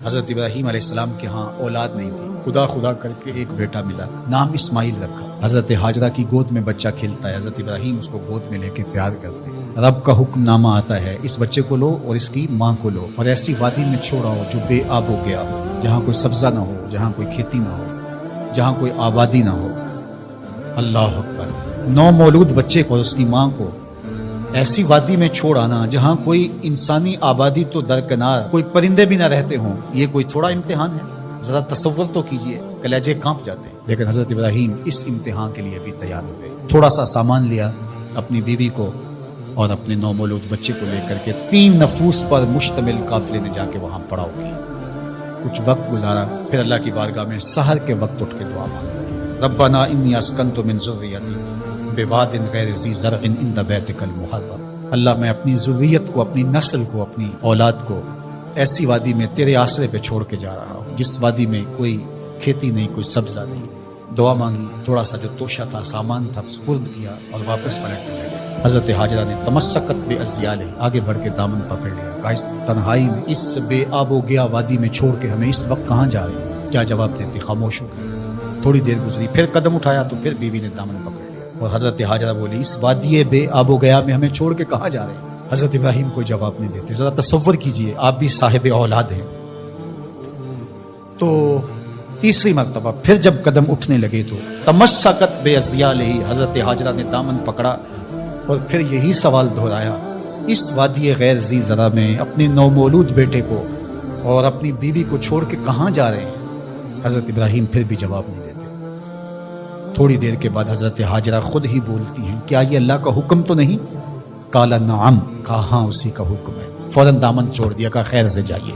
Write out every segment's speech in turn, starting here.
حضرت ابراہیم علیہ السلام کے ہاں اولاد نہیں تھی، خدا خدا کر کے ایک بیٹا ملا، نام اسماعیل رکھا۔ حضرت ہاجرہ کی گود میں بچہ کھیلتا ہے، حضرت ابراہیم اس کو گود میں لے کے پیار کرتے ہیں۔ رب کا حکم نامہ آتا ہے، اس بچے کو لو اور اس کی ماں کو لو اور ایسی وادی میں چھوڑا ہو جو بے آب ہو گیا ہو، جہاں کوئی سبزہ نہ ہو، جہاں کوئی کھیتی نہ ہو، جہاں کوئی آبادی نہ ہو۔ اللہ اکبر! نو مولود بچے کو اور اس کی ماں کو ایسی وادی میں چھوڑ آنا جہاں کوئی انسانی آبادی تو درکنار، کوئی پرندے بھی نہ رہتے ہوں، یہ کوئی تھوڑا امتحان ہے؟ ذرا تصور تو کیجئے، کلیجے کانپ جاتے ہیں۔ لیکن حضرت ابراہیم اس امتحان کے لیے بھی تیار ہو گئے۔ تھوڑا سا سامان لیا، اپنی بیوی کو اور اپنے نومولود بچے کو لے کر کے 3 نفوس پر مشتمل قافلے نے جا کے وہاں پڑاؤ کیا۔ کچھ وقت گزارا، پھر اللہ کی بارگاہ میں سحر کے وقت اٹھ کے دعا مانگی، ربنا انی اسکنت من ذریتی بواد غیر ذی زرع عند بیتک المحرم۔ اللہ، میں اپنی ذریت کو، اپنی نسل کو، اپنی اولاد کو ایسی وادی میں تیرے آسرے پہ چھوڑ کے جا رہا ہوں جس وادی میں کوئی کھیتی نہیں، کوئی سبزہ نہیں۔ دعا مانگی، تھوڑا سا جو توشہ تھا، سامان تھا، سپرد کیا اور واپس پلٹنے لگے۔ حضرت ہاجرہ نے تمسکت بعزیالہ، آگے بڑھ کے دامن پکڑ لیا، کہا اس تنہائی میں، اس بے آب و گیا وادی میں چھوڑ کے ہمیں اس وقت کہاں جا رہے ہیں؟ کیا جواب دیتے؟ خاموش ہو گئے۔ تھوڑی دیر گزری، پھر قدم اٹھایا تو پھر بیوی نے دامن پکڑ لیا اور حضرت ہاجرہ بولی اس وادی بے آب و گیا میں ہمیں چھوڑ کے کہاں جا رہے ہیں؟ حضرت ابراہیم کوئی جواب نہیں دیتے۔ ذرا تصور کیجئے، آپ بھی صاحب اولاد ہیں۔ تو تیسری مرتبہ پھر جب قدم اٹھنے لگے تو تمسکت بعزیالہ، حضرت ہاجرہ نے دامن پکڑا اور پھر یہی سوال دہرایا، اس وادی غیر ذی زرع میں اپنے نومولود بیٹے کو اور اپنی بیوی کو چھوڑ کے کہاں جا رہے ہیں؟ حضرت ابراہیم پھر بھی جواب نہیں دیتے۔ تھوڑی دیر کے بعد حضرت ہاجرہ خود ہی بولتی ہیں، کیا یہ اللہ کا حکم تو نہیں؟ قال نعم، کہا ہاں اسی کا حکم ہے۔ فوراً دامن چھوڑ دیا، کہا خیر سے جائیے،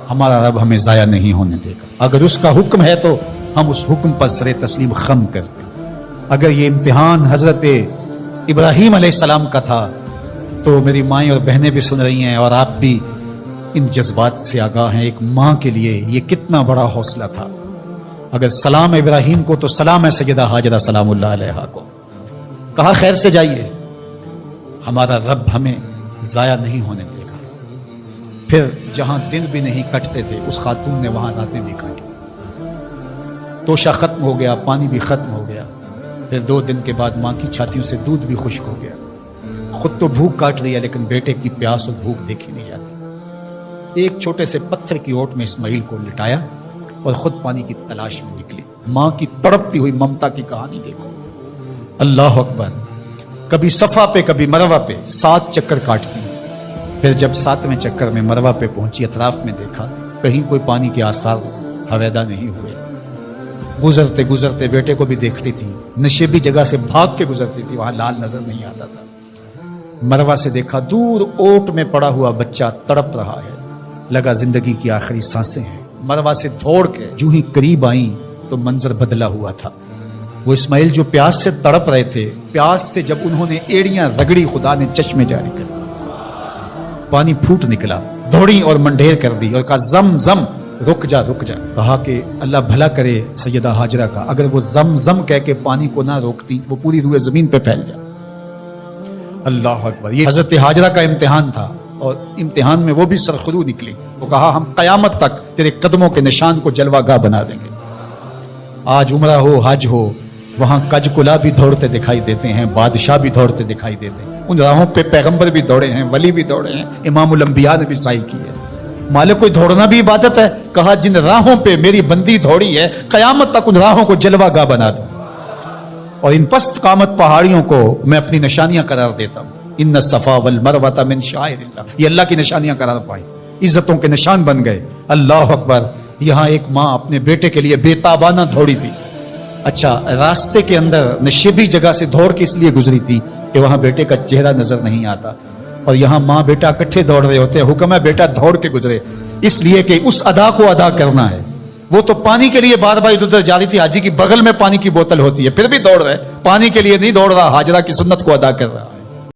ہمارا رب ہمیں ضائع نہیں ہونے دے گا۔ اگر اس کا حکم ہے تو ہم اس حکم پر سر تسلیم خم کرتے ہیں۔ اگر یہ امتحان حضرت ابراہیم علیہ السلام کا تھا تو میری مائیں اور بہنیں بھی سن رہی ہیں اور آپ بھی ان جذبات سے آگاہ ہیں۔ ایک ماں کے لیے یہ کتنا بڑا حوصلہ تھا۔ اگر سلام ابراہیم کو تو سلام ہے سیدہ ہاجرہ سلام اللہ علیہا کو۔ کہا خیر سے جائیے، ہمارا رب ہمیں ضائع نہیں ہونے دے گا۔ پھر جہاں دن بھی نہیں کٹتے تھے اس خاتون نے وہاں راتیں بھی کاٹی۔ توشہ ختم ہو گیا، پانی بھی ختم ہو گیا۔ پھر 2 دن کے بعد ماں کی چھاتیوں سے دودھ بھی خشک ہو گیا۔ خود تو بھوک کاٹ رہی ہے لیکن بیٹے کی پیاس اور بھوک دیکھی نہیں جاتی۔ ایک چھوٹے سے پتھر کی اوٹ میں اسماعیل کو لٹایا اور خود پانی کی تلاش میں نکلی۔ ماں کی تڑپتی ہوئی ممتا کی کہانی دیکھو۔ اللہ اکبر! کبھی صفا پہ کبھی مروہ پہ 7 چکر کاٹتی ہے۔ پھر جب 7ویں چکر میں مروہ پہ پہنچی، اطراف میں دیکھا کہیں کوئی پانی کے آثار حویدہ نہیں ہوئے۔ گزرتے گزرتے بیٹے کو بھی دیکھتی تھی، نشیبی جگہ سے بھاگ کے گزرتی تھی، وہاں لال نظر نہیں آتا تھا۔ مروہ سے دیکھا دور اوٹ میں پڑا ہوا بچہ تڑپ رہا ہے، لگا زندگی کی آخری سانسیں ہیں۔ مروہ سے دوڑ کے جو ہی قریب آئیں تو منظر بدلا ہوا تھا۔ وہ اسماعیل جو پیاس سے تڑپ رہے تھے، پیاس سے جب انہوں نے ایڑیاں رگڑی، خدا نے چشمے جاری کر دی، پانی پھوٹ نکلا، دوڑی اور منڈھیر کر دی اور کہا زم زم، رک جا رک جا۔ کہا کہ اللہ بھلا کرے سیدہ ہاجرہ کا، اگر وہ زم زم کہہ کے پانی کو نہ روکتی وہ پوری روئے زمین پہ پھیل جاتی۔ اللہ اکبر! یہ حضرت ہاجرہ کا امتحان تھا اور امتحان میں وہ بھی سرخرو نکلی۔ وہ کہا ہم قیامت تک تیرے قدموں کے نشان کو جلوہ گاہ بنا دیں گے۔ آج عمرہ ہو، حج ہو، وہاں کج کلا بھی دوڑتے دکھائی دیتے ہیں، بادشاہ بھی دوڑتے دکھائی دیتے ہیں۔ ان راہوں پہ پیغمبر بھی دوڑے ہیں، ولی بھی دوڑے ہیں، امام الانبیاء نے بھی سعی کی ہے۔ مالک کوئی دوڑنا بھی عبادت ہے؟ کہا جن راہوں پہ میری بندی دوڑی ہے قیامت تک ان راہوں کو جلوہ گاہ بنا دوں اور ان پست قامت پہاڑیوں کو میں اپنی نشانیاں قرار دیتا ہوں۔ ان الصفا والمروہ من شعائر اللہ، یہ اللہ کی نشانیاں قرار پائی، عزتوں کے نشان بن گئے۔ اللہ اکبر! یہاں ایک ماں اپنے بیٹے کے لیے بے تابانہ دوڑی تھی۔ اچھا، راستے کے اندر نشیبی جگہ سے دوڑ کے اس لیے گزری تھی کہ وہاں بیٹے کا چہرہ نظر نہیں آتا، اور یہاں ماں بیٹا اکٹھے دوڑ رہے ہوتے ہیں۔ حکم ہے بیٹا دوڑ کے گزرے، اس لیے کہ اس ادا کو ادا کرنا ہے۔ وہ تو پانی کے لیے بار بار ادھر جا رہی تھی، حاجی کی بغل میں پانی کی بوتل ہوتی ہے پھر بھی دوڑ رہے، پانی کے لیے نہیں دوڑ رہا، ہاجرہ کی سنت کو ادا کر رہا۔